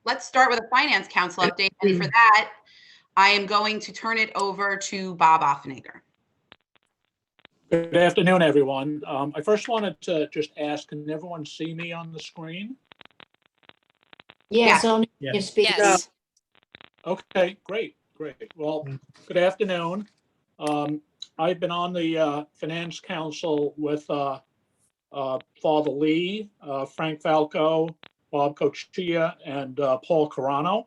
let's start with a finance council update. And for that, I am going to turn it over to Bob Offenegger. Good afternoon, everyone. I first wanted to just ask, can everyone see me on the screen? Yes. Yes, only your speaker. Yes. Okay, great. Well, good afternoon. I've been on the Finance Council with Father Lee, Frank Falco, Bob Cochia, and Paul Carano.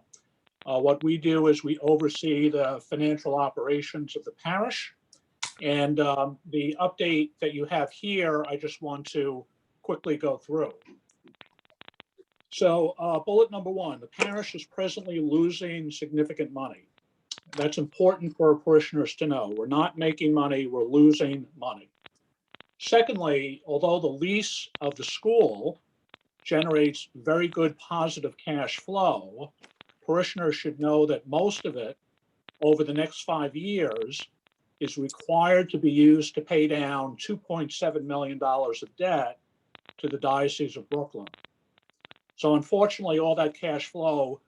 What we do is we oversee the financial operations of the parish. And the update that you have here, I just want to quickly go through. So bullet number one, the parish is presently losing significant money. That's important for our parishioners to know. We're not making money, we're losing money. Secondly, although the lease of the school generates very good positive cash flow, parishioners should know that most of it over the next 5 years is required to be used to pay down $2.7 million of debt to the Diocese of Brooklyn. So unfortunately, all that cash flow,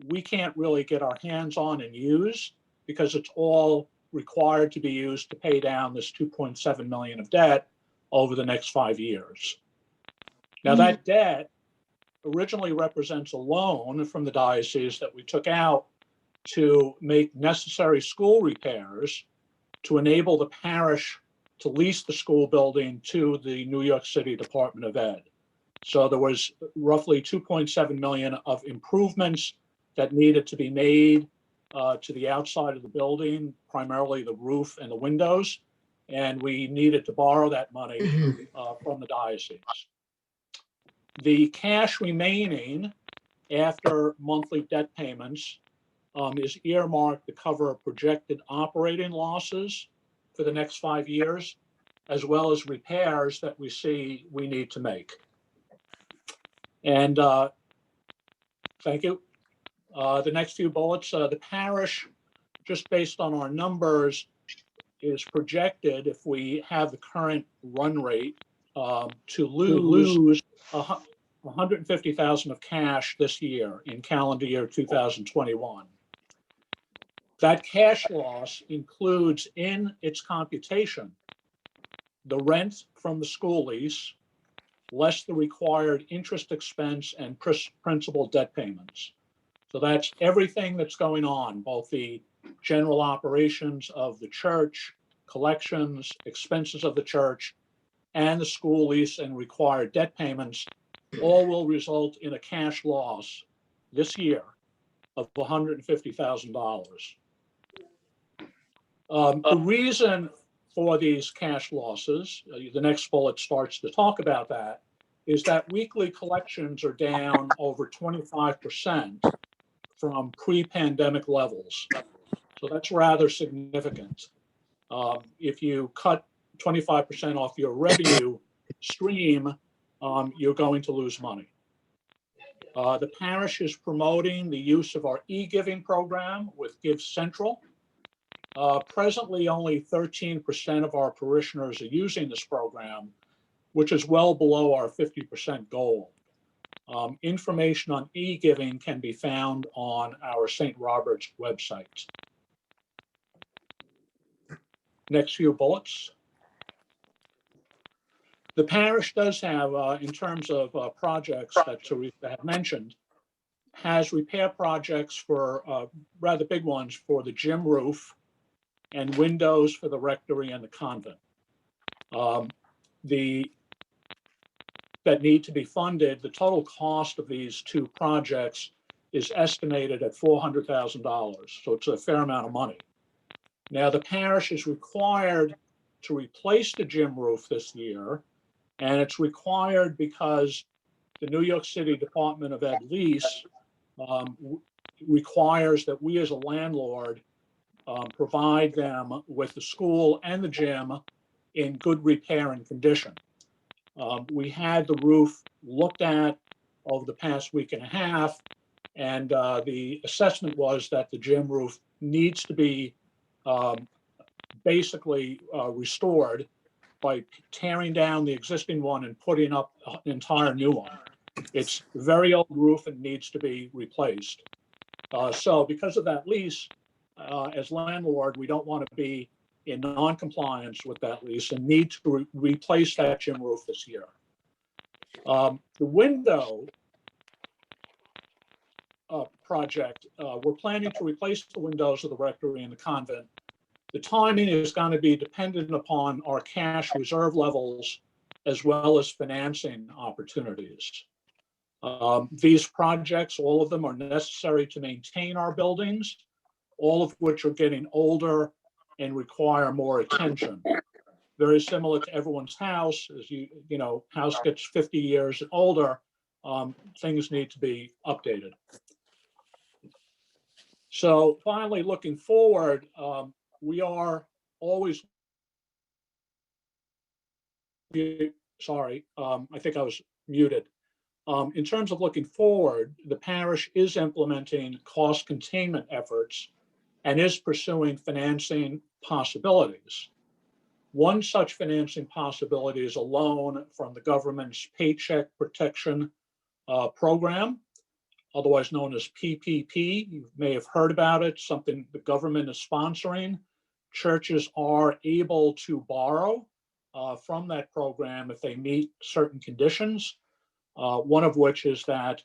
we can't really get our hands on and use because it's all required to be used to pay down this $2.7 million of debt over the next 5 years. Now that debt originally represents a loan from the diocese that we took out to make necessary school repairs to enable the parish to lease the school building to the New York City Department of Ed. So there was roughly 2.7 million of improvements that needed to be made to the outside of the building, primarily the roof and the windows. And we needed to borrow that money from the diocese. The cash remaining after monthly debt payments is earmarked to cover projected operating losses for the next 5 years, as well as repairs that we see we need to make. And thank you. The next few bullets, the parish, just based on our numbers, is projected, if we have the current run rate, to lose 150,000 of cash this year in calendar year 2021. That cash loss includes in its computation the rent from the school lease, less the required interest expense and principal debt payments. So that's everything that's going on, both the general operations of the church, collections, expenses of the church, and the school lease and required debt payments, all will result in a cash loss this year of $150,000. The reason for these cash losses, the next bullet starts to talk about that, is that weekly collections are down over 25% from pre-pandemic levels. So that's rather significant. If you cut 25% off your revenue stream, you're going to lose money. The parish is promoting the use of our e-giving program with Give Central. Presently, only 13% of our parishioners are using this program, which is well below our 50% goal. Information on e-giving can be found on our St. Robert's website. Next few bullets. The parish does have, in terms of projects that Teresa had mentioned, has repair projects for rather big ones for the gym roof and windows for the rectory and the convent. That need to be funded, the total cost of these two projects is estimated at $400,000. So it's a fair amount of money. Now the parish is required to replace the gym roof this year, and it's required because the New York City Department of Ed lease requires that we as a landlord provide them with the school and the gym in good repair and condition. We had the roof looked at over the past week and a half, and the assessment was that the gym roof needs to be basically restored by tearing down the existing one and putting up an entire new one. It's a very old roof and needs to be replaced. So because of that lease, as landlord, we don't want to be in non-compliance with that lease and need to replace that gym roof this year. The window project, we're planning to replace the windows of the rectory and the convent. The timing is going to be dependent upon our cash reserve levels as well as financing opportunities. These projects, all of them are necessary to maintain our buildings, all of which are getting older and require more attention. Very similar to everyone's house. As you know, house gets 50 years and older, things need to be updated. So finally, looking forward, we are always, sorry, I think I was muted. In terms of looking forward, the parish is implementing cost containment efforts and is pursuing financing possibilities. One such financing possibility is a loan from the government's Paycheck Protection Program, otherwise known as PPP. You may have heard about it, something the government is sponsoring. Churches are able to borrow from that program if they meet certain conditions. One of which is that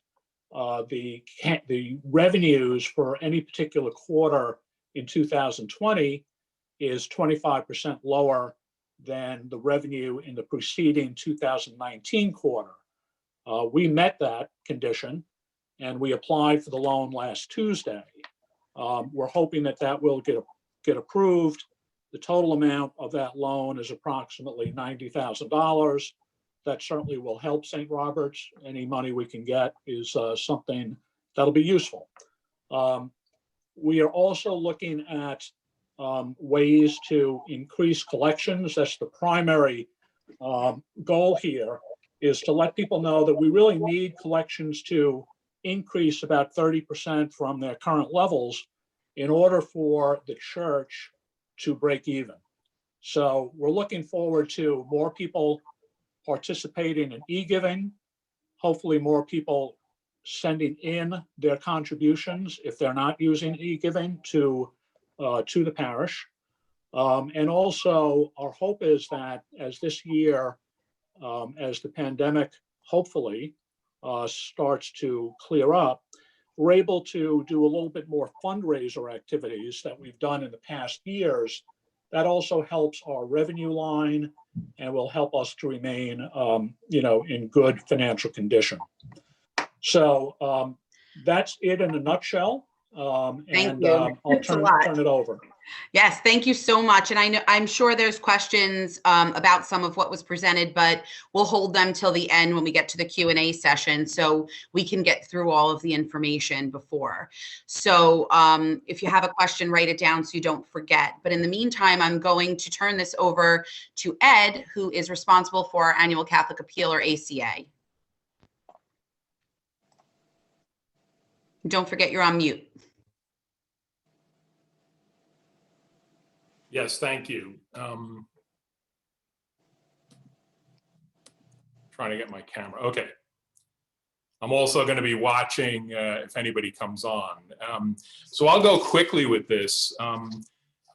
the revenues for any particular quarter in 2020 is 25% lower than the revenue in the preceding 2019 quarter. We met that condition and we applied for the loan last Tuesday. We're hoping that that will get approved. The total amount of that loan is approximately $90,000. That certainly will help St. Robert's. Any money we can get is something that'll be useful. We are also looking at ways to increase collections. That's the primary goal here, is to let people know that we really need collections to increase about 30% from their current levels in order for the church to break even. So we're looking forward to more people participating in e-giving, hopefully more people sending in their contributions if they're not using e-giving to the parish. And also our hope is that as this year, as the pandemic hopefully starts to clear up, we're able to do a little bit more fundraiser activities that we've done in the past years. That also helps our revenue line and will help us to remain, in good financial condition. So that's it in a nutshell. Thank you. I'll turn it over. Yes, thank you so much. And I'm sure there's questions about some of what was presented, but we'll hold them till the end when we get to the Q&A session so we can get through all of the information before. So if you have a question, write it down so you don't forget. But in the meantime, I'm going to turn this over to Ed, who is responsible for our annual Catholic Appeal, or ACA. Don't forget you're on mute. Yes, thank you. Trying to get my camera. Okay. I'm also going to be watching if anybody comes on. So I'll go quickly with this.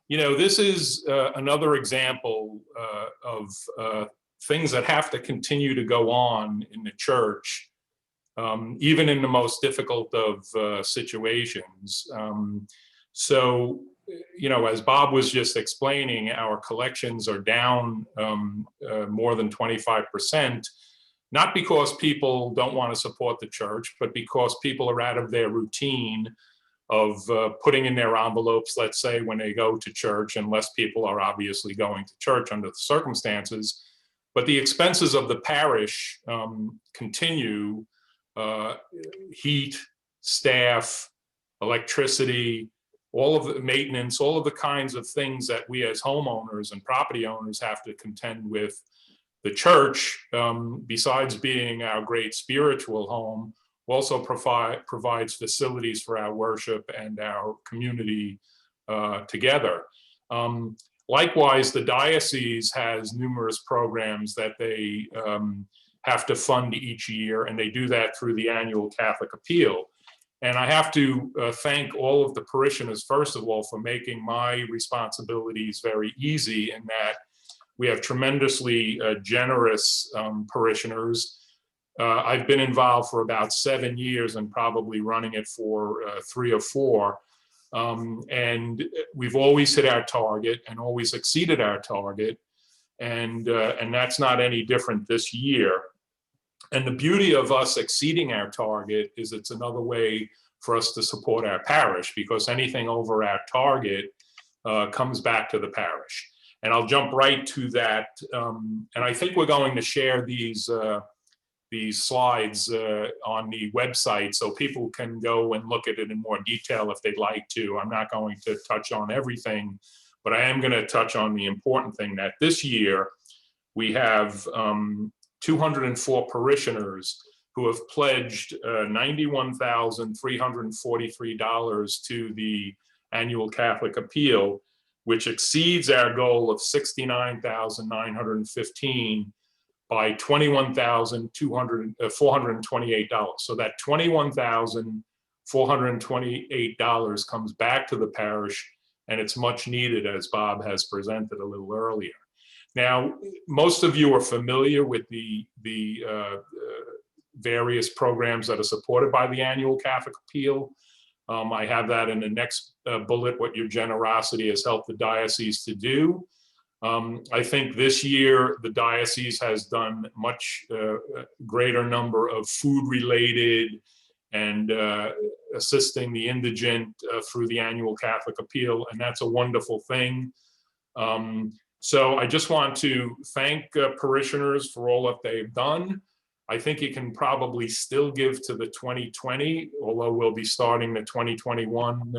This is another example of things that have to continue to go on in the church, even in the most difficult of situations. As Bob was just explaining, our collections are down more than 25%, not because people don't want to support the church, but because people are out of their routine of putting in their envelopes, let's say, when they go to church, and less people are obviously going to church under the circumstances. But the expenses of the parish continue: heat, staff, electricity, all of the maintenance, all of the kinds of things that we as homeowners and property owners have to contend with. The church, besides being our great spiritual home, also provides facilities for our worship and our community together. Likewise, the diocese has numerous programs that they have to fund each year, and they do that through the annual Catholic appeal. And I have to thank all of the parishioners, first of all, for making my responsibilities very easy, in that we have tremendously generous parishioners. I've been involved for about 7 years and probably running it for 3 or 4. And we've always hit our target and always exceeded our target. And that's not any different this year. And the beauty of us exceeding our target is it's another way for us to support our parish, because anything over our target comes back to the parish. And I'll jump right to that. And I think we're going to share these slides on the website so people can go and look at it in more detail if they'd like to. I'm not going to touch on everything, but I am going to touch on the important thing that this year we have 204 parishioners who have pledged $91,343 to the annual Catholic appeal, which exceeds our goal of $69,915 by $21,428. So that $21,428 comes back to the parish, and it's much needed, as Bob has presented a little earlier. Now, most of you are familiar with the various programs that are supported by the annual Catholic appeal. I have that in the next bullet, what your generosity has helped the diocese to do. I think this year the diocese has done much greater number of food-related and assisting the indigent through the annual Catholic appeal, and that's a wonderful thing. So I just want to thank parishioners for all that they've done. I think you can probably still give to the 2020, although we'll be starting the 2021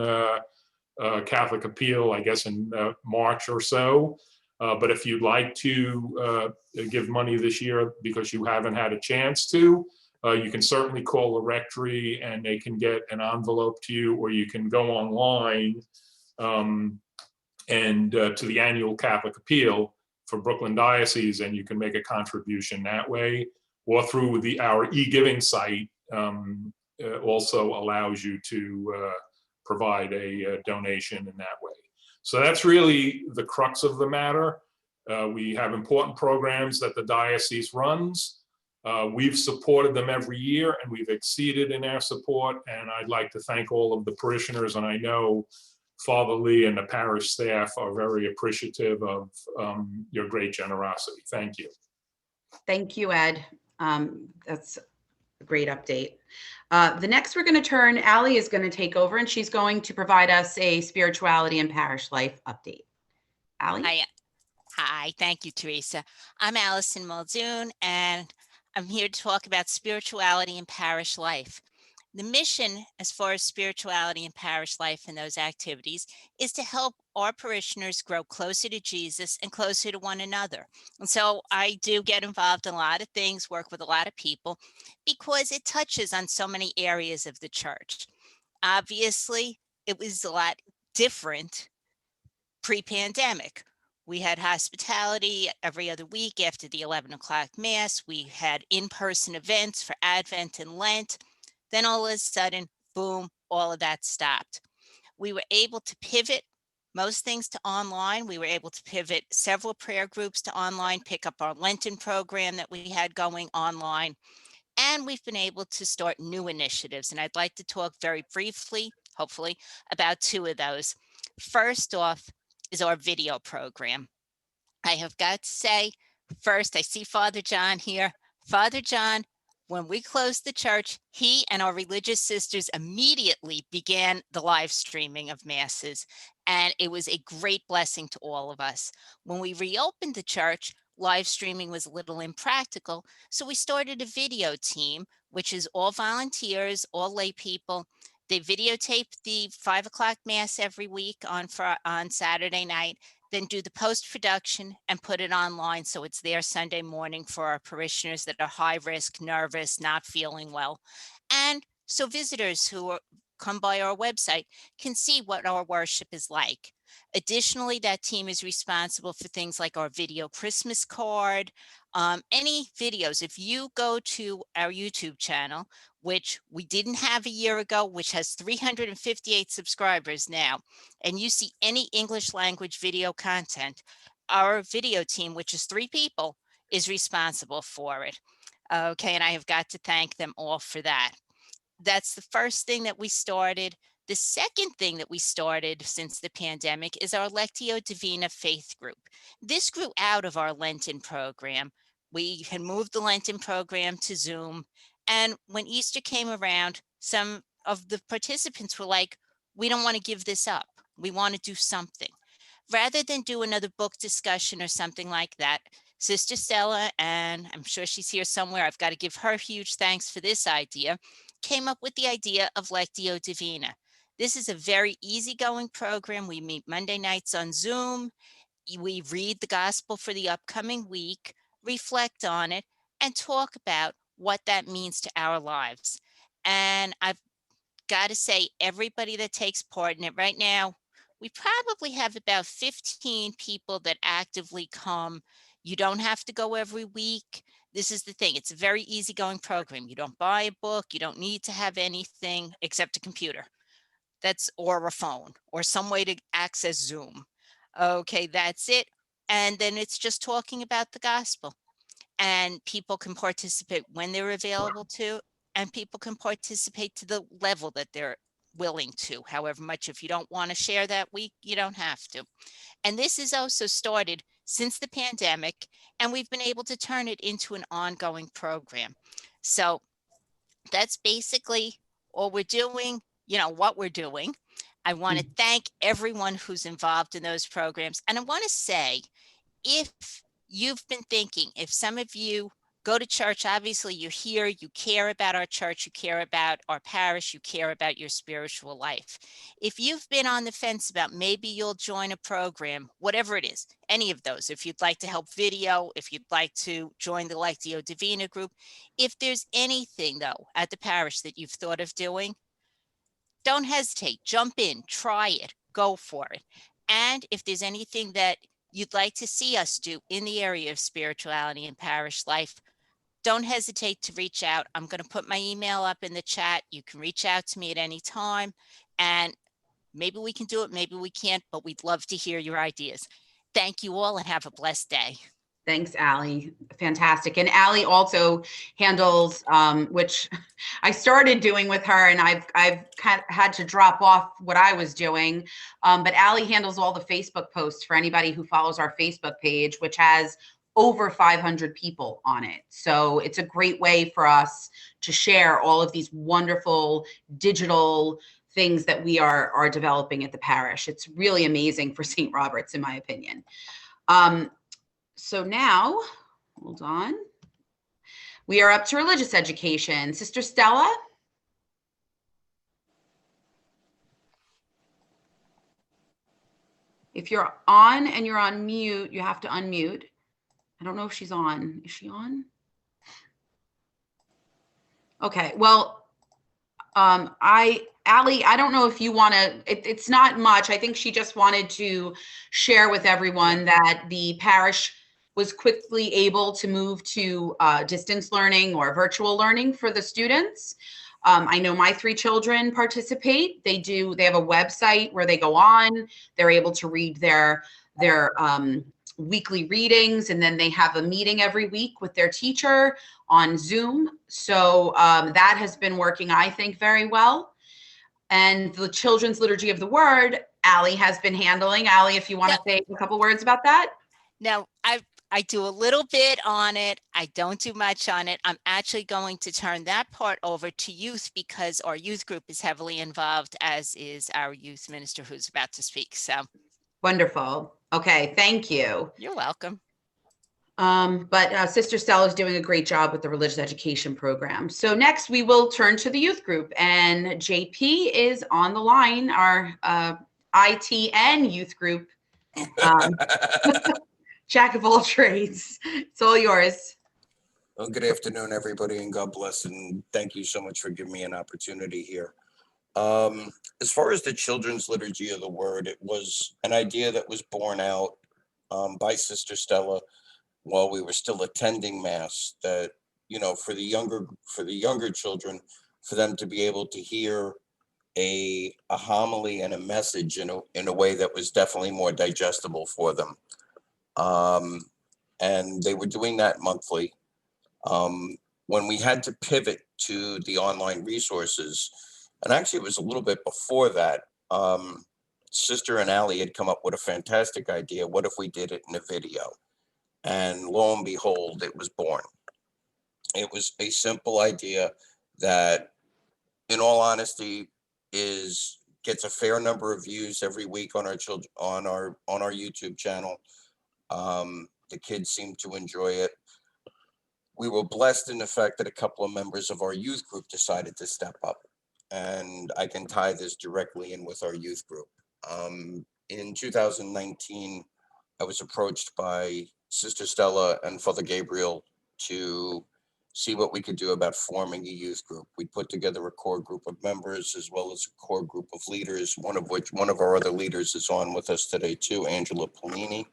Catholic appeal, I guess, in March or so. But if you'd like to give money this year because you haven't had a chance to, you can certainly call the rectory and they can get an envelope to you, or you can go online and to the annual Catholic appeal for Brooklyn Diocese, and you can make a contribution that way, or through our e-giving site also allows you to provide a donation in that way. So that's really the crux of the matter. We have important programs that the diocese runs. We've supported them every year, and we've exceeded in our support. And I'd like to thank all of the parishioners, and I know Father Lee and the parish staff are very appreciative of your great generosity. Thank you. Thank you, Ed. That's a great update. The next we're going to turn, Allie is going to take over, and she's going to provide us a spirituality and parish life update. Allie? Hi, thank you, Teresa. I'm Allison Muldoon, and I'm here to talk about spirituality and parish life. The mission, as far as spirituality and parish life and those activities, is to help our parishioners grow closer to Jesus and closer to one another. And so I do get involved in a lot of things, work with a lot of people, because it touches on so many areas of the church. Obviously, it was a lot different pre-pandemic. We had hospitality every other week after the 11 o'clock Mass. We had in-person events for Advent and Lent. Then all of a sudden, boom, all of that stopped. We were able to pivot most things to online. We were able to pivot several prayer groups to online, pick up our Lenten program that we had going online. And we've been able to start new initiatives. And I'd like to talk very briefly, hopefully, about 2 of those. First off is our video program. I have got to say, first, I see Father John here. Father John, when we closed the church, he and our religious sisters immediately began the live streaming of masses, and it was a great blessing to all of us. When we reopened the church, live streaming was a little impractical, so we started a video team, which is all volunteers, all lay people. They videotape the 5 o'clock Mass every week on Saturday night, then do the post-production and put it online so it's there Sunday morning for our parishioners that are high risk, nervous, not feeling well. And so visitors who come by our website can see what our worship is like. Additionally, that team is responsible for things like our video Christmas card, any videos. If you go to our YouTube channel, which we didn't have a year ago, which has 358 subscribers now, and you see any English language video content, our video team, which is 3 people, is responsible for it. Okay, and I have got to thank them all for that. That's the first thing that we started. The second thing that we started since the pandemic is our Lectio Divina faith group. This grew out of our Lenten program. We had moved the Lenten program to Zoom. And when Easter came around, some of the participants were like, we don't want to give this up. We want to do something. Rather than do another book discussion or something like that, Sister Stella, and I'm sure she's here somewhere, I've got to give her huge thanks for this idea, came up with the idea of Lectio Divina. This is a very easygoing program. We meet Monday nights on Zoom. We read the gospel for the upcoming week, reflect on it, and talk about what that means to our lives. And I've got to say, everybody that takes part in it right now, we probably have about 15 people that actively come. You don't have to go every week. This is the thing. It's a very easygoing program. You don't buy a book. You don't need to have anything except a computer. Or a phone or some way to access Zoom. Okay, that's it. And then it's just talking about the gospel. And people can participate when they're available to, and people can participate to the level that they're willing to, however much. If you don't want to share that week, you don't have to. And this is also started since the pandemic, and we've been able to turn it into an ongoing program. So that's basically all we're doing, what we're doing. I want to thank everyone who's involved in those programs. And I want to say, if you've been thinking, if some of you go to church, obviously you're here, you care about our church, you care about our parish, you care about your spiritual life. If you've been on the fence about maybe you'll join a program, whatever it is, any of those, if you'd like to help video, if you'd like to join the Lectio Divina group, if there's anything though at the parish that you've thought of doing, don't hesitate, jump in, try it, go for it. And if there's anything that you'd like to see us do in the area of spirituality and parish life, don't hesitate to reach out. I'm going to put my email up in the chat. You can reach out to me at any time, and maybe we can do it, maybe we can't, but we'd love to hear your ideas. Thank you all and have a blessed day. Thanks, Allie. Fantastic. And Allie also handles, which I started doing with her, and I've kind of had to drop off what I was doing. But Allie handles all the Facebook posts for anybody who follows our Facebook page, which has over 500 people on it. So it's a great way for us to share all of these wonderful digital things that we are developing at the parish. It's really amazing for St. Robert's, in my opinion. So now, hold on. We are up to religious education. Sister Stella? If you're on and you're on mute, you have to unmute. I don't know if she's on. Is she on? Okay, well, Allie, I don't know if you want to, it's not much. I think she just wanted to share with everyone that the parish was quickly able to move to distance learning or virtual learning for the students. I know my 3 children participate. They have a website where they go on, they're able to read their weekly readings, and then they have a meeting every week with their teacher on Zoom. So that has been working, I think, very well. And the Children's Liturgy of the Word, Allie has been handling. Allie, if you want to say a couple words about that. Now, I do a little bit on it. I don't do much on it. I'm actually going to turn that part over to youth because our youth group is heavily involved, as is our youth minister who's about to speak. So wonderful. Okay, thank you. You're welcome. But Sister Stella is doing a great job with the religious education program. So next we will turn to the youth group, and JP is on the line, our ITN youth group. Jack of all trades. It's all yours. Well, good afternoon, everybody, and God bless, and thank you so much for giving me an opportunity here. As far as the Children's Liturgy of the Word, it was an idea that was born out by Sister Stella while we were still attending Mass. That, you know, for the younger children, for them to be able to hear a homily and a message in a way that was definitely more digestible for them. And they were doing that monthly. When we had to pivot to the online resources, and actually it was a little bit before that, Sister and Allie had come up with a fantastic idea. What if we did it in a video? And lo and behold, it was born. It was a simple idea that, in all honesty, gets a fair number of views every week on our YouTube channel. The kids seem to enjoy it. We were blessed in the fact that a couple of members of our youth group decided to step up, and I can tie this directly in with our youth group. In 2019, I was approached by Sister Stella and Father Gabriel to see what we could do about forming a youth group. We put together a core group of members as well as a core group of leaders, one of our other leaders is on with us today too, Angela Polini.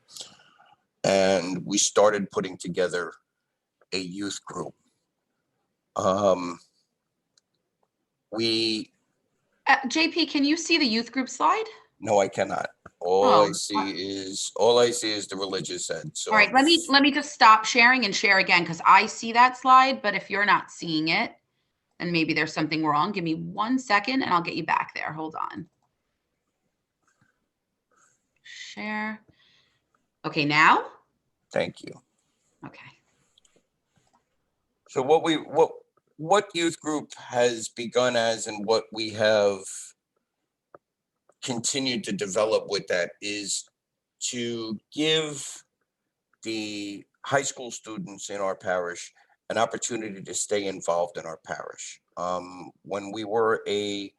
And we started putting together a youth group. JP, can you see the youth group slide? No, I cannot. All I see is the religious ed. So all right, let me just stop sharing and share again, because I see that slide, but if you're not seeing it, then maybe there's something wrong. Give me 1 second and I'll get you back there. Hold on. Share. Okay, now? Thank you. Okay. So what youth group has begun as, and what we have continued to develop with that, is to give the high school students in our parish an opportunity to stay involved in our parish. When we were a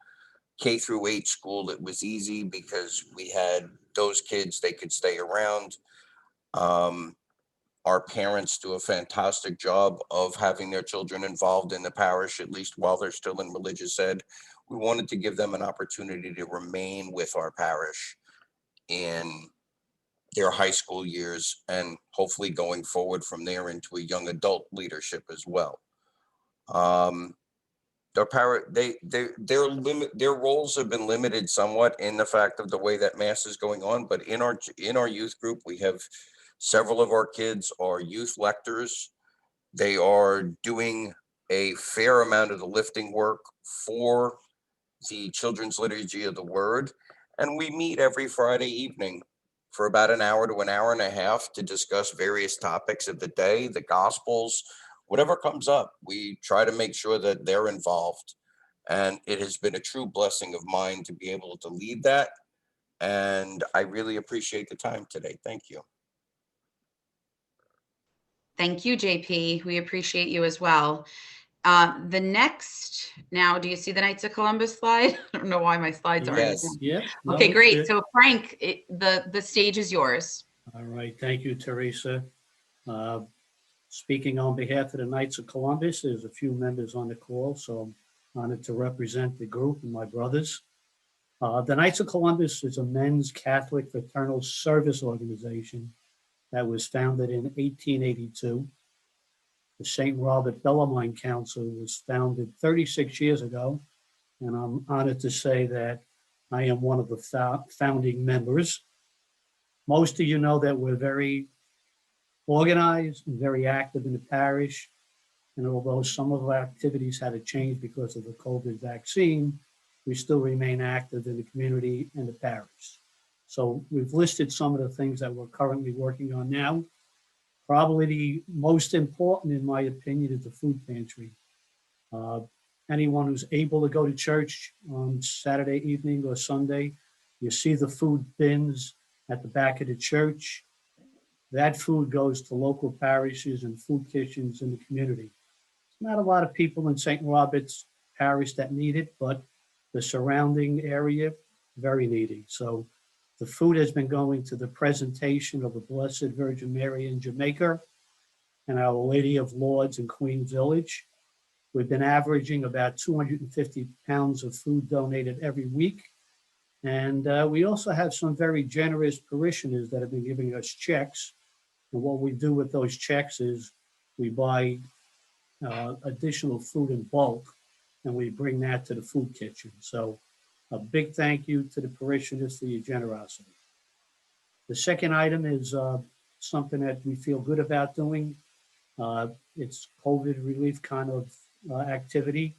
K through 8 school, it was easy because we had those kids, they could stay around. Our parents do a fantastic job of having their children involved in the parish, at least while they're still in religious ed. We wanted to give them an opportunity to remain with our parish in their high school years, and hopefully going forward from there into a young adult leadership as well. Their roles have been limited somewhat in the fact of the way that Mass is going on, but in our youth group, we have several of our kids are youth lectors. They are doing a fair amount of the lifting work for the Children's Liturgy of the Word, and we meet every Friday evening for about an hour to an hour and a half to discuss various topics of the day, the Gospels, whatever comes up. We try to make sure that they're involved, and it has been a true blessing of mine to be able to lead that, and I really appreciate the time today. Thank you. Thank you, JP. We appreciate you as well. The next, now, do you see the Knights of Columbus slide? I don't know why my slides aren't. Yes. Yeah. Okay, great. So Frank, the stage is yours. All right. Thank you, Teresa. Speaking on behalf of the Knights of Columbus, there's a few members on the call, so I'm honored to represent the group and my brothers. The Knights of Columbus is a men's Catholic fraternal service organization that was founded in 1882. The St. Robert Bellarmine Council was founded 36 years ago, and I'm honored to say that I am one of the founding members. Most of you know that we're very organized and very active in the parish, and although some of our activities had to change because of the COVID vaccine, we still remain active in the community and the parish. So we've listed some of the things that we're currently working on now. Probably the most important, in my opinion, is the food pantry. Anyone who's able to go to church on Saturday evening or Sunday, you see the food bins at the back of the church. That food goes to local parishes and food kitchens in the community. There's not a lot of people in St. Robert's Parish that need it, but the surrounding area, very needy. So the food has been going to the presentation of the Blessed Virgin Mary in Jamaica and Our Lady of Lourdes in Queens Village. We've been averaging about 250 pounds of food donated every week. And we also have some very generous parishioners that have been giving us checks. And what we do with those checks is we buy additional food in bulk, and we bring that to the food kitchen. So a big thank you to the parishioners for your generosity. The second item is something that we feel good about doing. It's COVID relief kind of activity,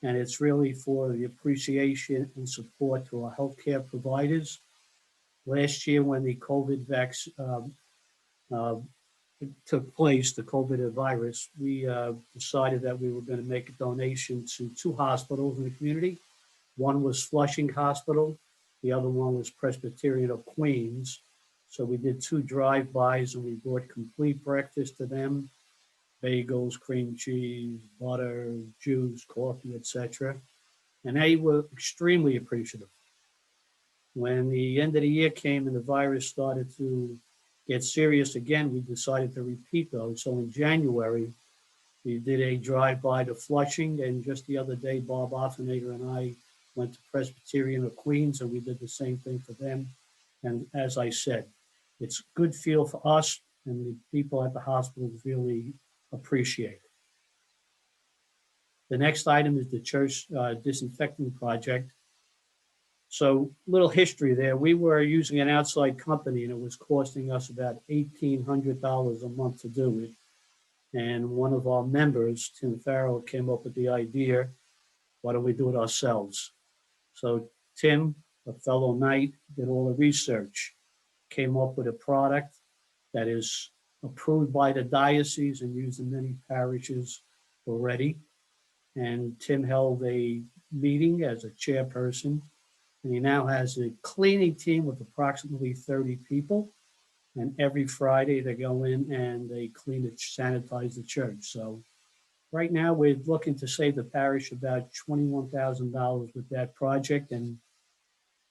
and it's really for the appreciation and support to our healthcare providers. Last year, when the COVID vaccine took place, the COVID virus, we decided that we were going to make a donation to 2 hospitals in the community. One was Flushing Hospital. The other one was Presbyterian of Queens. So we did 2 drive-bys, and we brought complete breakfast to them: bagels, cream cheese, butter, juice, coffee, etc. And they were extremely appreciative. When the end of the year came and the virus started to get serious again, we decided to repeat those. So in January, we did a drive-by to Flushing, and just the other day, Bob Offenager and I went to Presbyterian of Queens, and we did the same thing for them. And as I said, it's good feel for us, and the people at the hospitals really appreciate it. The next item is the church disinfecting project. So little history there. We were using an outside company, and it was costing us about $1,800 a month to do it. And one of our members, Tim Farrell, came up with the idea, why don't we do it ourselves? So Tim, a fellow knight, did all the research, came up with a product that is approved by the diocese and used in many parishes already. And Tim held a meeting as a chairperson, and he now has a cleaning team of approximately 30 people. And every Friday they go in and they clean and sanitize the church. So right now we're looking to save the parish about $21,000 with that project. And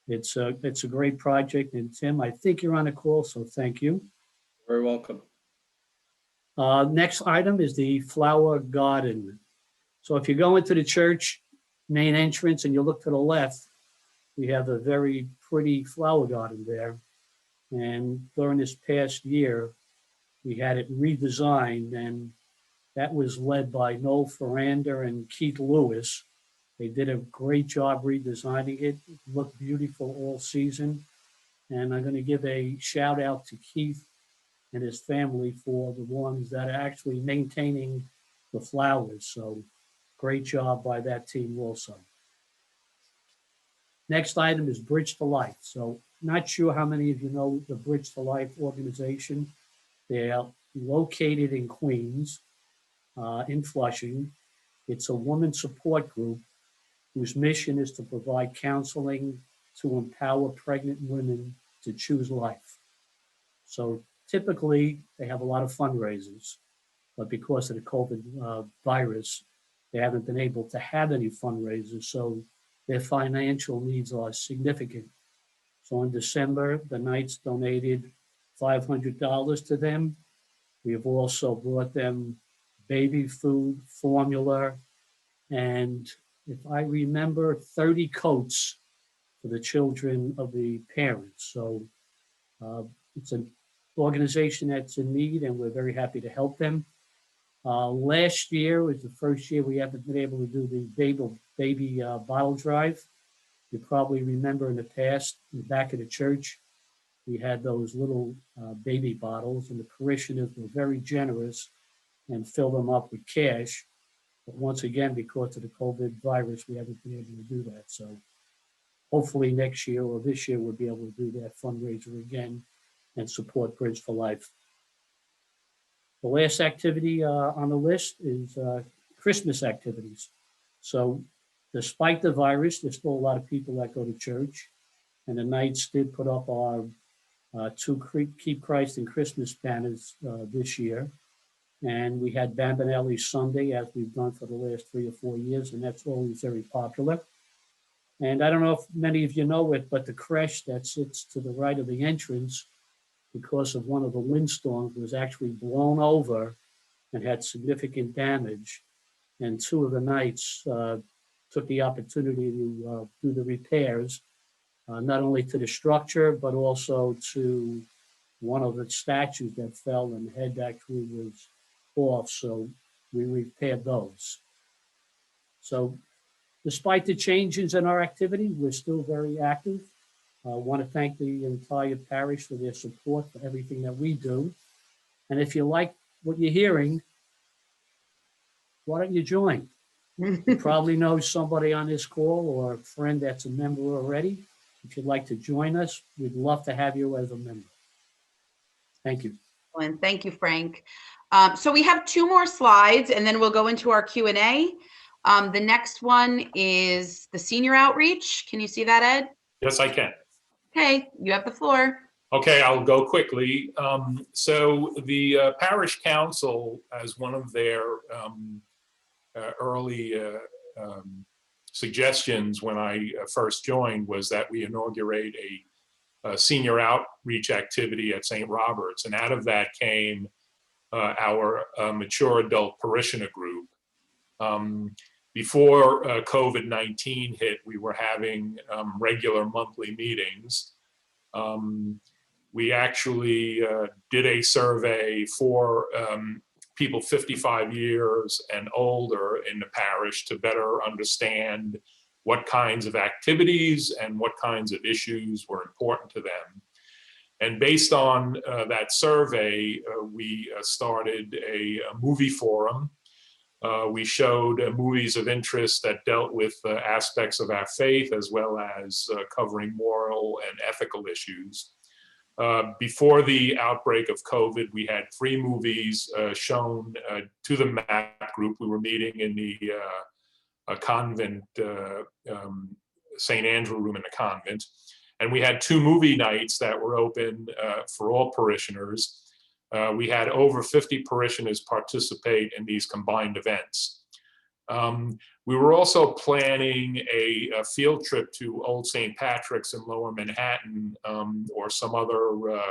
it's a great project. And Tim, I think you're on the call, so thank you. Very welcome. Next item is the flower garden. So if you go into the church main entrance and you look to the left, we have a very pretty flower garden there. And during this past year, we had it redesigned, and that was led by Noel Ferrander and Keith Lewis. They did a great job redesigning it. It looked beautiful all season. And I'm going to give a shout out to Keith and his family for the ones that are actually maintaining the flowers. So great job by that team also. Next item is Bridge to Life. So not sure how many of you know the Bridge to Life organization. They are located in Queens, in Flushing. It's a woman support group whose mission is to provide counseling to empower pregnant women to choose life. So typically, they have a lot of fundraisers, but because of the COVID virus, they haven't been able to have any fundraisers, so their financial needs are significant. So in December, the Knights donated $500 to them. We have also brought them baby food, formula, and if I remember, 30 coats for the children of the parents. So it's an organization that's in need, and we're very happy to help them. Last year was the first year we haven't been able to do the baby bottle drive. You probably remember in the past, in the back of the church, we had those little baby bottles, and the parishioners were very generous and filled them up with cash. But once again, because of the COVID virus, we haven't been able to do that. So hopefully next year or this year, we'll be able to do that fundraiser again and support Bridge for Life. The last activity on the list is Christmas activities. So despite the virus, there's still a lot of people that go to church. And the Knights did put up our 2 Keep Christ in Christmas banners this year. And we had Bambinelli Sunday, as we've done for the last 3 or 4 years, and that's always very popular. And I don't know if many of you know it, but the creche that sits to the right of the entrance, because of one of the windstorms, was actually blown over and had significant damage. and 2 of the nights took the opportunity to do the repairs, not only to the structure, but also to one of the statues that fell and the head actually was off. So we repaired those. So despite the changes in our activity, we're still very active. I want to thank the entire parish for their support for everything that we do. And if you like what you're hearing, why don't you join? You probably know somebody on this call or a friend that's a member already. If you'd like to join us, we'd love to have you as a member. Thank you. And thank you, Frank. So we have 2 more slides and then we'll go into our Q&A. The next one is the senior outreach. Can you see that, Ed? Yes, I can. Okay, you have the floor. Okay, I'll go quickly. So the Parish Council, as one of their early suggestions when I first joined, was that we inaugurate a senior outreach activity at St. Robert's. And out of that came our mature adult parishioner group. Before COVID-19 hit, we were having regular monthly meetings. We actually did a survey for people 55 years and older in the parish to better understand what kinds of activities and what kinds of issues were important to them. And based on that survey, we started a movie forum. We showed movies of interest that dealt with aspects of our faith, as well as covering moral and ethical issues. Before the outbreak of COVID, we had 3 movies shown to the MAP group. We were meeting in the convent, St. Andrew room in the convent. And we had 2 movie nights that were open for all parishioners. We had over 50 parishioners participate in these combined events. We were also planning a field trip to Old St. Patrick's in Lower Manhattan, or some other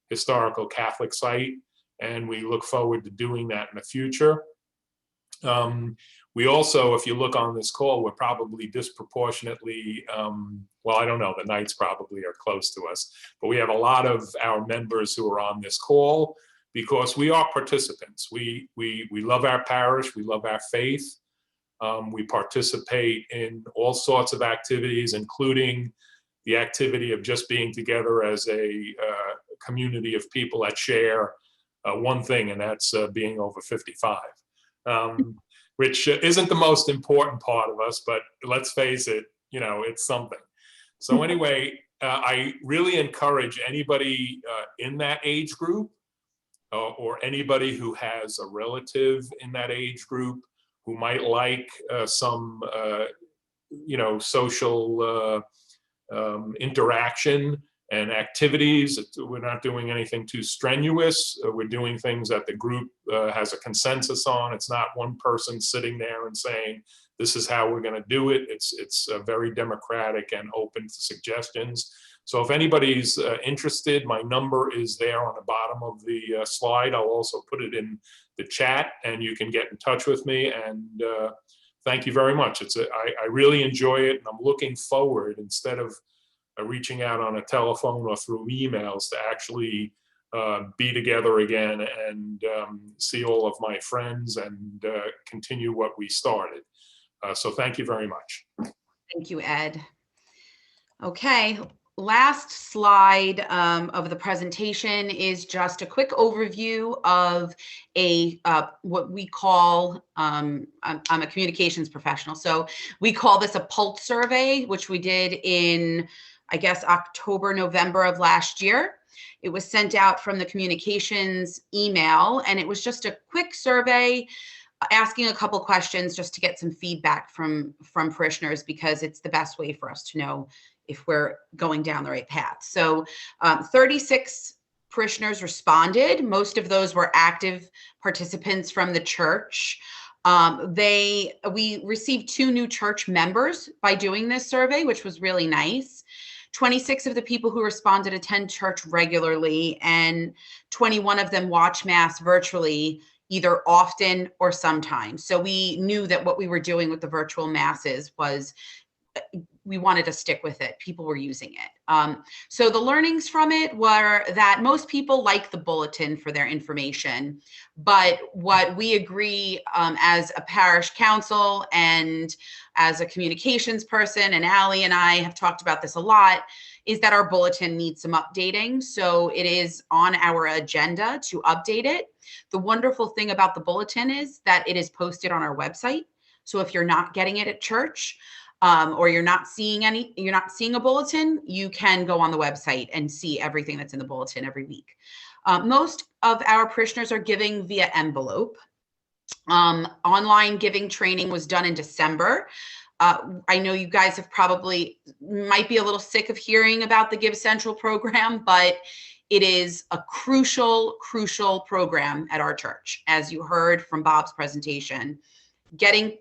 historical Catholic site, and we look forward to doing that in the future. We also, if you look on this call, we're probably disproportionately, well, I don't know, the Knights probably are close to us, but we have a lot of our members who are on this call because we are participants. We love our parish, we love our faith. We participate in all sorts of activities, including the activity of just being together as a community of people that share one thing, and that's being over 55. Which isn't the most important part of us, but let's face it, you know, it's something. So anyway, I really encourage anybody in that age group or anybody who has a relative in that age group who might like some, you know, social interaction and activities. We're not doing anything too strenuous. We're doing things that the group has a consensus on. It's not one person sitting there and saying, this is how we're going to do it. It's very democratic and open to suggestions. So if anybody's interested, my number is there on the bottom of the slide. I'll also put it in the chat and you can get in touch with me. And thank you very much. I really enjoy it, and I'm looking forward, instead of reaching out on a telephone or through emails, to actually be together again and see all of my friends and continue what we started. So thank you very much. Thank you, Ed. Okay, last slide of the presentation is just a quick overview of what we call, I'm a communications professional, so we call this a pulse survey, which we did in, I guess, October, November of last year. It was sent out from the communications email, and it was just a quick survey asking a couple questions just to get some feedback from parishioners, because it's the best way for us to know if we're going down the right path. So 36 parishioners responded. Most of those were active participants from the church. We received 2 new church members by doing this survey, which was really nice. 26 of the people who responded attend church regularly, and 21 of them watch Mass virtually either often or sometimes. So we knew that what we were doing with the virtual masses was, we wanted to stick with it. People were using it. So the learnings from it were that most people like the bulletin for their information, but what we agree as a parish council and as a communications person, and Allie and I have talked about this a lot, is that our bulletin needs some updating. So it is on our agenda to update it. The wonderful thing about the bulletin is that it is posted on our website. So if you're not getting it at church, or you're not seeing a bulletin, you can go on the website and see everything that's in the bulletin every week. Most of our parishioners are giving via envelope. Online giving training was done in December. I know you guys might be a little sick of hearing about the Give Central program, but it is a crucial program at our church. As you heard from Bob's presentation, getting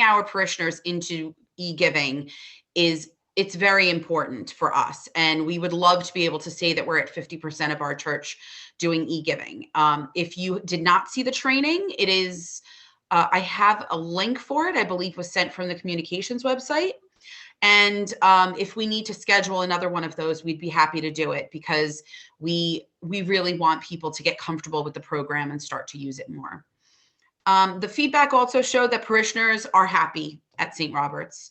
our parishioners into e-giving it's very important for us. And we would love to be able to say that we're at 50% of our church doing e-giving. If you did not see the training, it is, I have a link for it, I believe was sent from the communications website. And if we need to schedule another one of those, we'd be happy to do it, because we really want people to get comfortable with the program and start to use it more. The feedback also showed that parishioners are happy at St. Robert's.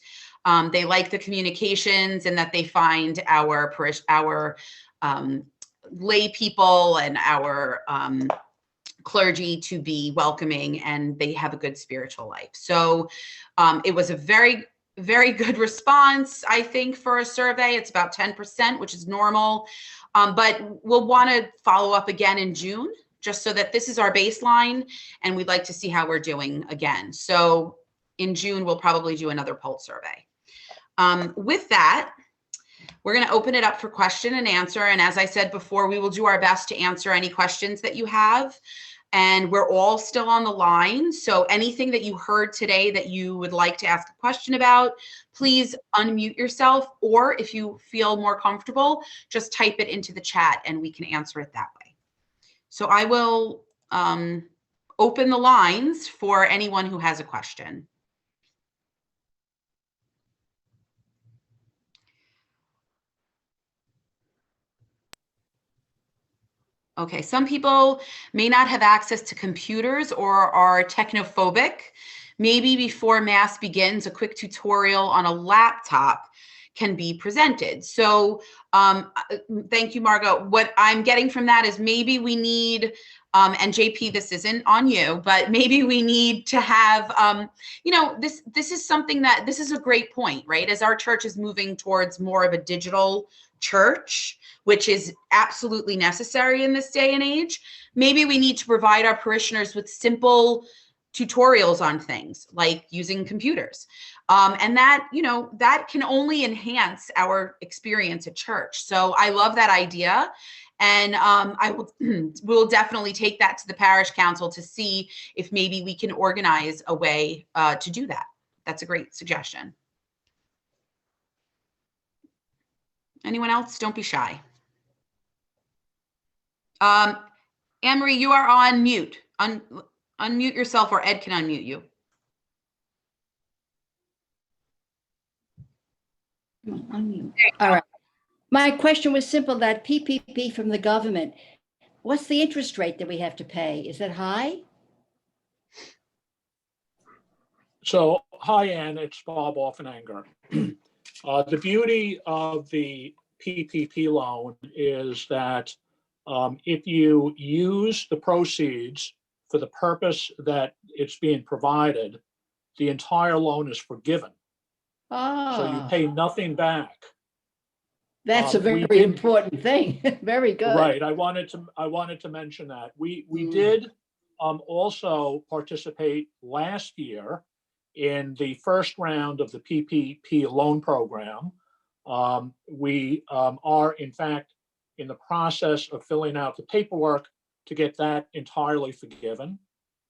They like the communications, and that they find our lay people and our clergy to be welcoming, and they have a good spiritual life. So it was a very, very good response, I think, for a survey. It's about 10%, which is normal. But we'll want to follow up again in June, just so that this is our baseline, and we'd like to see how we're doing again. So in June, we'll probably do another pulse survey. With that, we're going to open it up for question and answer. And as I said before, we will do our best to answer any questions that you have. And we're all still on the line. So anything that you heard today that you would like to ask a question about, please unmute yourself. Or if you feel more comfortable, just type it into the chat and we can answer it that way. So I will open the lines for anyone who has a question. Okay, some people may not have access to computers or are technophobic. Maybe before Mass begins, a quick tutorial on a laptop can be presented. So thank you, Margot. What I'm getting from that is maybe we need, and JP, this isn't on you, but maybe we need to have, this is something that, this is a great point, right? As our church is moving towards more of a digital church, which is absolutely necessary in this day and age, maybe we need to provide our parishioners with simple tutorials on things like using computers. And that, that can only enhance our experience at church. So I love that idea. And we'll definitely take that to the parish council to see if maybe we can organize a way to do that. That's a great suggestion. Anyone else? Don't be shy. Anne-Marie, you are on mute. Unmute yourself, or Ed can unmute you. Unmute. All right. My question was simple, that PPP from the government, what's the interest rate that we have to pay? Is it high? So, hi, Ann, it's Bob Offenanger. The beauty of the PPP loan is that if you use the proceeds for the purpose that it's being provided, the entire loan is forgiven. Oh, So you pay nothing back. that's a very important thing. Very good. Right. I wanted to mention that. We did also participate last year in the first round of the PPP loan program. We are, in fact, in the process of filling out the paperwork to get that entirely forgiven.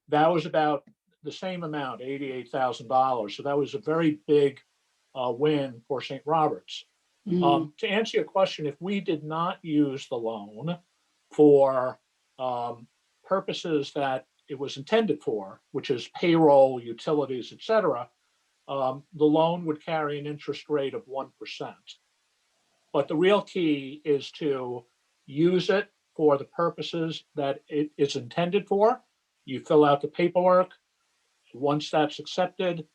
That was about the same amount, $88,000. So that was a very big win for St. Robert's. To answer your question, if we did not use the loan for purposes that it was intended for, which is payroll, utilities, et cetera, the loan would carry an interest rate of 1%. But the real key is to use it for the purposes that it is intended for. You fill out the paperwork. Once that's accepted,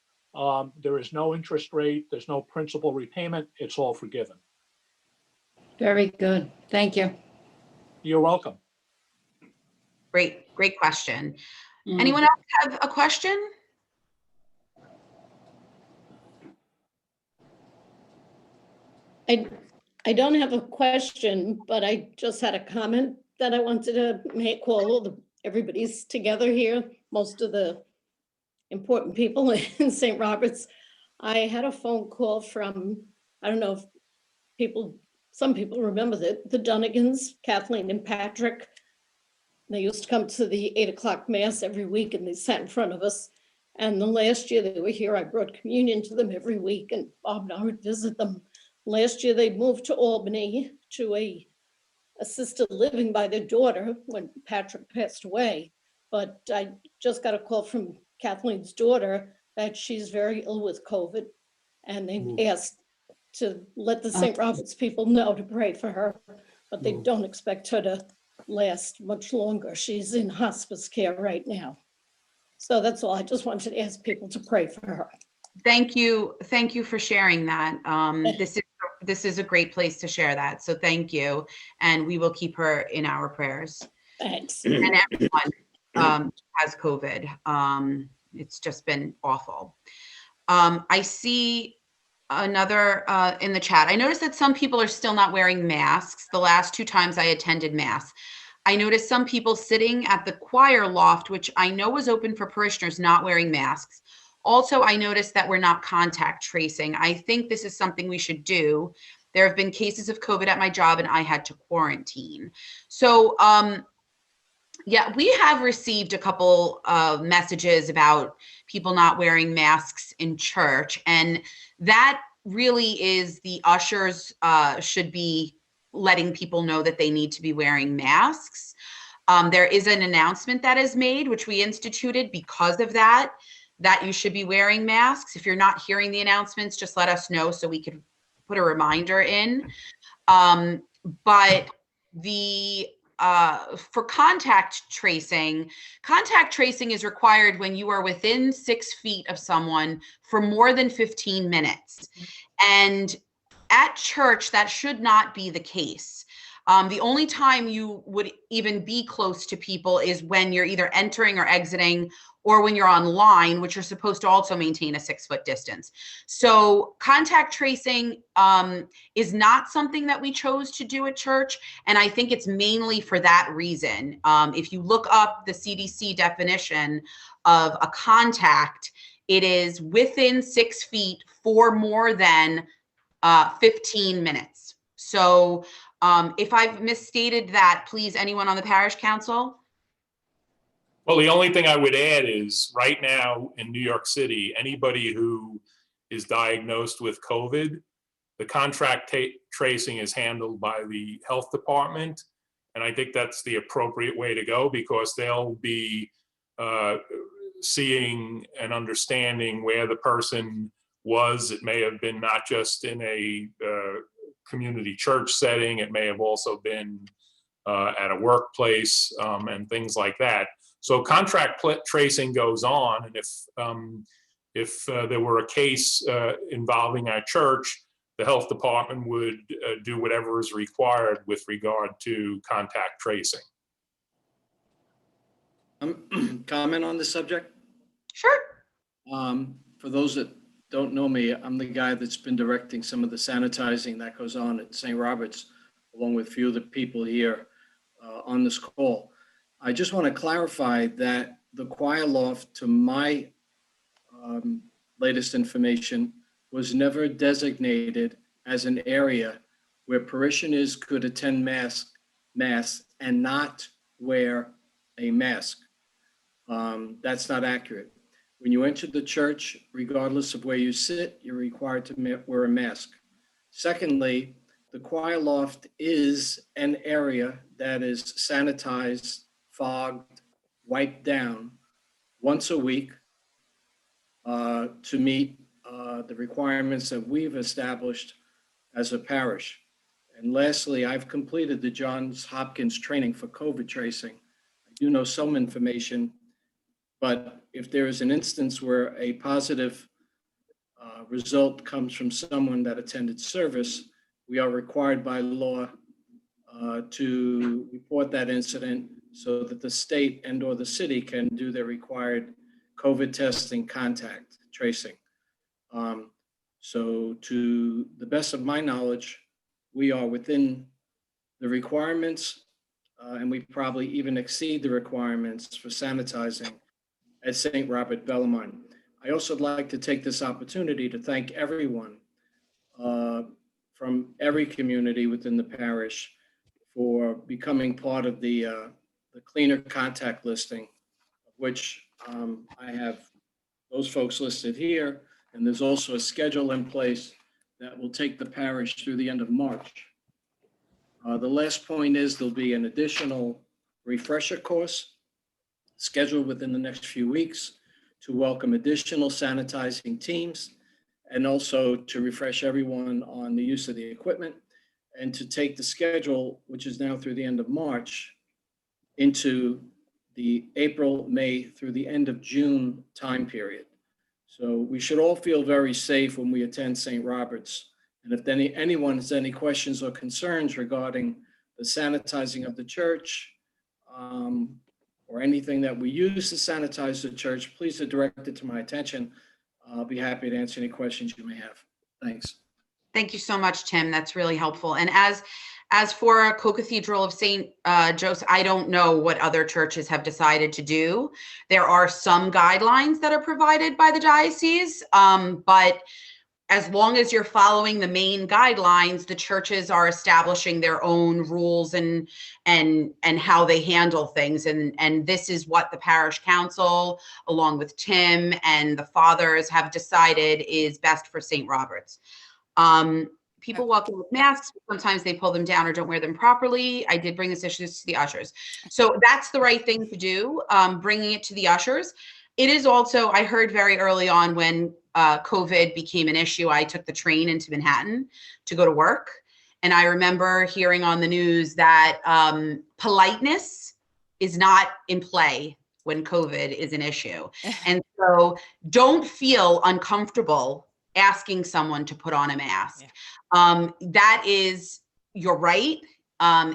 there is no interest rate, there's no principal repayment, it's all forgiven. Very good. Thank you. You're welcome. Great question. Anyone else have a question? I don't have a question, but I just had a comment that I wanted to make while everybody's together here, most of the important people in St. Robert's. I had a phone call from, I don't know if some people remember the Dunnigans, Kathleen and Patrick. They used to come to the 8 o'clock mass every week and they sat in front of us. And the last year they were here, I brought communion to them every week and Bob and I would visit them. Last year they moved to Albany to a assisted living by their daughter when Patrick passed away. But I just got a call from Kathleen's daughter that she's very ill with COVID. And they asked to let the St. Robert's people know to pray for her, but they don't expect her to last much longer. She's in hospice care right now. So that's all. I just wanted to ask people to pray for her. Thank you for sharing that. This is a great place to share that. So thank you, and we will keep her in our prayers. Thanks. And everyone has COVID. It's just been awful. I see another in the chat. I noticed that some people are still not wearing masks. The last 2 times I attended mass, I noticed some people sitting at the choir loft, which I know was open for parishioners, not wearing masks. Also, I noticed that we're not contact tracing. I think this is something we should do. There have been cases of COVID at my job and I had to quarantine. So yeah, we have received a couple of messages about people not wearing masks in church. And that really is the ushers should be letting people know that they need to be wearing masks. There is an announcement that is made, which we instituted because of that you should be wearing masks. If you're not hearing the announcements, just let us know so we could put a reminder in. But for contact tracing is required when you are within 6 feet of someone for more than 15 minutes. And at church, that should not be the case. The only time you would even be close to people is when you're either entering or exiting, or when you're online, which you're supposed to also maintain a 6-foot distance. So contact tracing is not something that we chose to do at church. And I think it's mainly for that reason. If you look up the CDC definition of a contact, it is within 6 feet for more than 15 minutes. So if I've misstated that, please, anyone on the parish council? Well, the only thing I would add is right now in New York City, anybody who is diagnosed with COVID, the contract tracing is handled by the health department. And I think that's the appropriate way to go because they'll be seeing and understanding where the person was. It may have been not just in a community church setting, it may have also been at a workplace and things like that. So contract tracing goes on, and if there were a case involving our church, the health department would do whatever is required with regard to contact tracing. Comment on the subject? Sure. For those that don't know me, I'm the guy that's been directing some of the sanitizing that goes on at St. Robert's, along with a few of the people here on this call. I just want to clarify that the choir loft, to my latest information, was never designated as an area where parishioners could attend mass and not wear a mask. That's not accurate. When you enter the church, regardless of where you sit, you're required to wear a mask. Secondly, the choir loft is an area that is sanitized, fogged, wiped down once a week to meet the requirements that we've established as a parish. And lastly, I've completed the Johns Hopkins training for COVID tracing. I do know some information, but if there is an instance where a positive result comes from someone that attended service, we are required by law to report that incident so that the state and or the city can do their required COVID testing contact tracing. So to the best of my knowledge, we are within the requirements and we probably even exceed the requirements for sanitizing at St. Robert Bellarmine. I also would like to take this opportunity to thank everyone from every community within the parish for becoming part of the cleaner contact listing, which I have those folks listed here. And there's also a schedule in place that will take the parish through the end of March. The last point is there'll be an additional refresher course scheduled within the next few weeks to welcome additional sanitizing teams and also to refresh everyone on the use of the equipment and to take the schedule, which is now through the end of March, into the April, May through the end of June time period. So we should all feel very safe when we attend St. Robert's. And if anyone has any questions or concerns regarding the sanitizing of the church or anything that we use to sanitize the church, please direct it to my attention. I'll be happy to answer any questions you may have. Thanks. Thank you so much, Tim. That's really helpful. And as for Co-Cathedral of St. Joseph, I don't know what other churches have decided to do. There are some guidelines that are provided by the diocese, but as long as you're following the main guidelines, the churches are establishing their own rules and how they handle things. And this is what the parish council, along with Tim and the fathers, have decided is best for St. Robert's. People walking with masks, sometimes they pull them down or don't wear them properly. I did bring this issue to the ushers. So that's the right thing to do, bringing it to the ushers. It is also, I heard very early on when COVID became an issue, I took the train into Manhattan to go to work. And I remember hearing on the news that politeness is not in play when COVID is an issue. And so don't feel uncomfortable asking someone to put on a mask. Yeah. That is your right.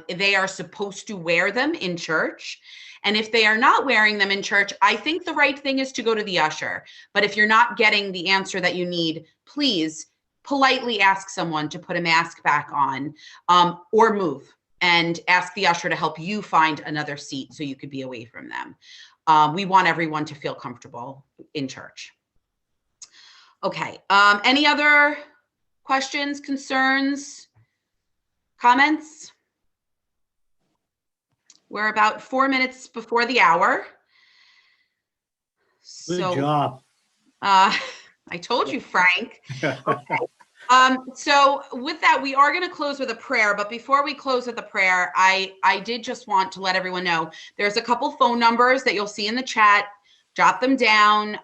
They are supposed to wear them in church. And if they are not wearing them in church, I think the right thing is to go to the usher. But if you're not getting the answer that you need, please politely ask someone to put a mask back on, or move and ask the usher to help you find another seat so you could be away from them. We want everyone to feel comfortable in church. Okay, any other questions, concerns, comments? We're about 4 minutes before the hour. Good job. I told you, Frank. Okay. So with that, we are going to close with a prayer. But before we close with a prayer, I did just want to let everyone know there's a couple phone numbers that you'll see in the chat. Jot them down.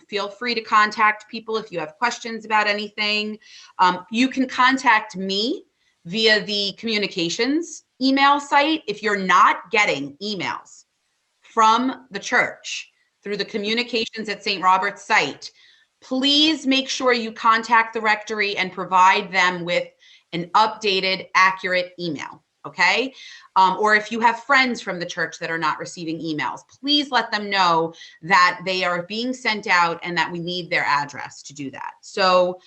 Feel free to contact people if you have questions about anything. You can contact me via the communications email site. If you're not getting emails from the church through the communications at St. Robert's site, please make sure you contact the rectory and provide them with an updated, accurate email. Okay. Or if you have friends from the church that are not receiving emails, please let them know that they are being sent out and that we need their address to do that. So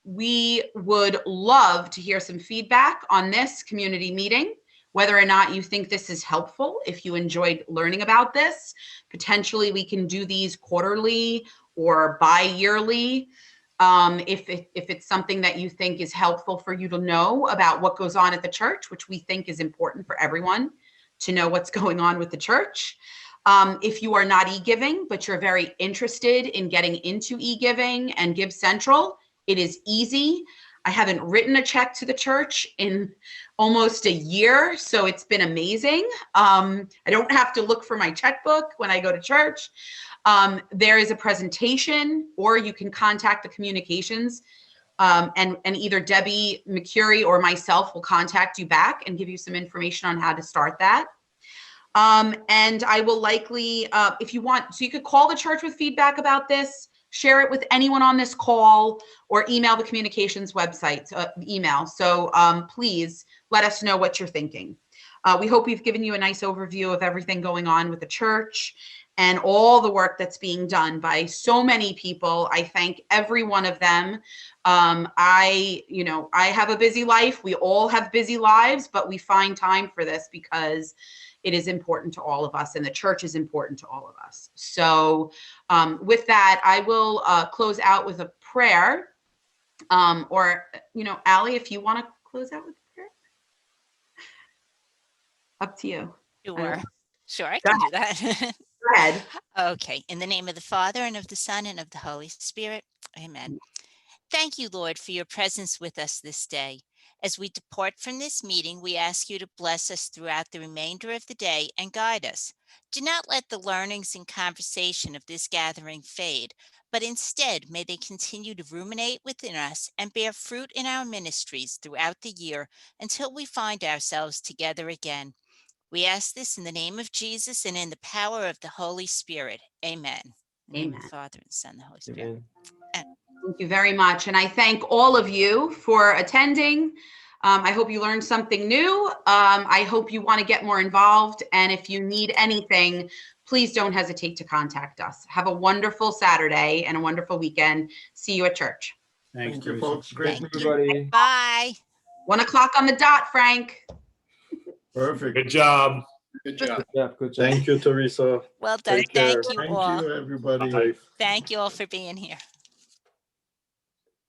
we would love to hear some feedback on this community meeting, whether or not you think this is helpful. If you enjoyed learning about this, potentially we can do these quarterly or bi-yearly. If it's something that you think is helpful for you to know about what goes on at the church, which we think is important for everyone to know what's going on with the church. If you are not e-giving, but you're very interested in getting into e-giving and Give Central, it is easy. I haven't written a check to the church in almost a year, so it's been amazing. I don't have to look for my checkbook when I go to church. There is a presentation, or you can contact the communications, and either Debbie McCurry or myself will contact you back and give you some information on how to start that. And I will likely, if you want, so you could call the church with feedback about this, share it with anyone on this call, or email the communications website, email. So please let us know what you're thinking. We hope we've given you a nice overview of everything going on with the church and all the work that's being done by so many people. I thank every one of them. I have a busy life. We all have busy lives, but we find time for this because it is important to all of us, and the church is important to all of us. So with that, I will close out with a prayer. Or, Allie, if you want to close out with a prayer, up to you. Sure, I can do that. Go ahead. Okay, in the name of the Father, and of the Son, and of the Holy Spirit, amen. Thank you, Lord, for your presence with us this day. As we depart from this meeting, we ask you to bless us throughout the remainder of the day and guide us. Do not let the learnings and conversation of this gathering fade, but instead may they continue to ruminate within us and bear fruit in our ministries throughout the year until we find ourselves together again. We ask this in the name of Jesus and in the power of the Holy Spirit. Amen. In the name of the Father, and the Son, and the Holy Spirit. Amen. Thank you very much. And I thank all of you for attending. I hope you learned something new. I hope you want to get more involved. And if you need anything, please don't hesitate to contact us. Have a wonderful Saturday and a wonderful weekend. See you at church. Thanks, Thank you, Teresa. folks. Great Thank meeting, you. everybody. Bye. 1:00 on the dot, Frank. Perfect. Good job. Good job. Yeah, good job. Thank you, Teresa. Well done. Take care. Thank you Thank all. you, everybody. Bye. Thank you all for being here.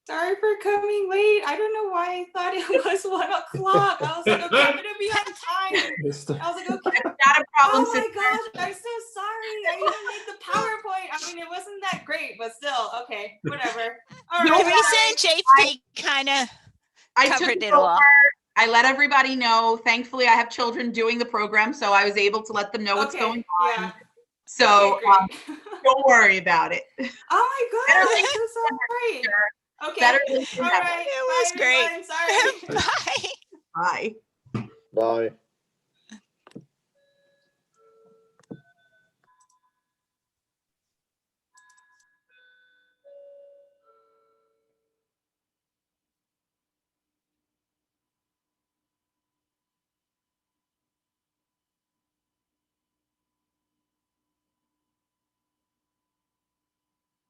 Sorry for coming late. I don't know why I thought it was 1:00. I was like, okay, I'm gonna be on time. I was like, okay. Not a problem. Oh my gosh, I'm so sorry. I even made the PowerPoint. I mean, it wasn't that great, but still, okay, whatever. All right, Teresa and guys. JP kind of I took covered it it all. over. I let everybody know. Thankfully, I have children doing the program, so I was able to let them know what's Okay, going on. yeah. So Okay, great. don't worry about it. Oh my gosh, I'm so sorry. Okay, Better than all never. right. It was Bye, great. everyone. Sorry. Bye. Bye. Bye.